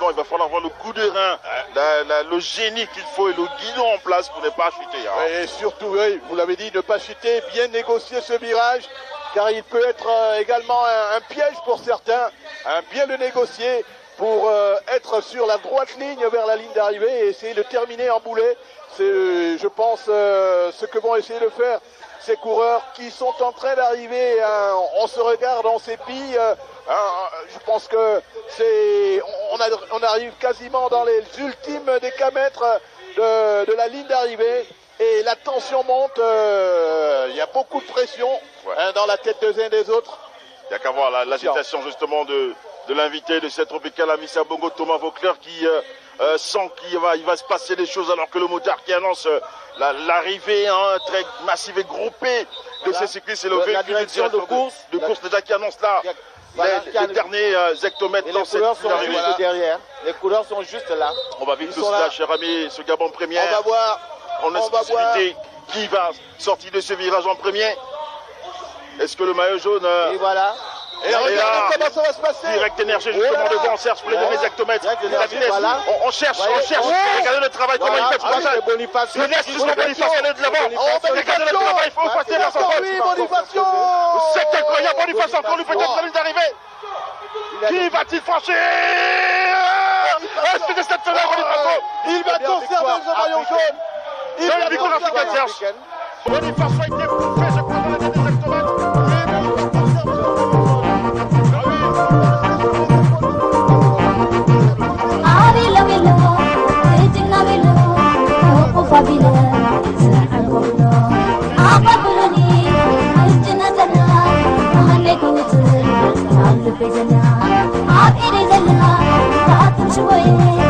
Il va falloir avoir le coup de rein, le génie qu'il faut et le guidon en place pour ne pas chuter. Hein. Et surtout, oui, vous l'avez dit, ne pas chuter, bien négocier ce virage, car il peut être également un piège pour certains. Bien le négocier pour être sur la droite ligne vers la ligne d'arrivée et essayer de terminer en boulet. C'est, je pense, ce que vont essayer de faire ces coureurs qui sont en train d'arriver. On se regarde, on s'épie. Je pense que on arrive quasiment dans les ultimes décamètres de la ligne d'arrivée et la tension monte. Il y a beaucoup de pression dans la tête des uns et des autres. Il n'y a qu'à voir l'agitation justement de l'invité de cette tropicale Amissa Bongo, Thomas Vauclair, qui sent qu'il va se passer des choses alors que le motard qui annonce l'arrivée très massive et groupée de ces cyclistes et le véhicule de course déjà qui annonce là les derniers hectomètres dans cette arrivée. Derrière. Les couleurs sont juste là. On va vite tout cela, cher ami, ce Gabon première. On va voir. En exclusivité, qui va sortir de ce virage en premier. Est-ce que le maillot jaune... Et voilà. Et regardez comment ça va se passer. Direct énergie justement devant, on cherche pour les derniers hectomètres. Voilà. On cherche. Regardez le travail, comment il fait ce passage. Bonifacio. Il laisse jusqu'au Bonifacio aller de l'avant. Regardez le travail, il faut passer là sans faute. Bonifacio. C'est incroyable, Bonifacio encore lui peut-être la ligne d'arrivée. Qui va-t-il franchir? Est-ce que c'est cette semaine, Bonifacio? Il va conserver le maillot jaune. Il va conserver le Serge. Bonifacio a été bouffé, je crois, dans les derniers hectomètres. I'm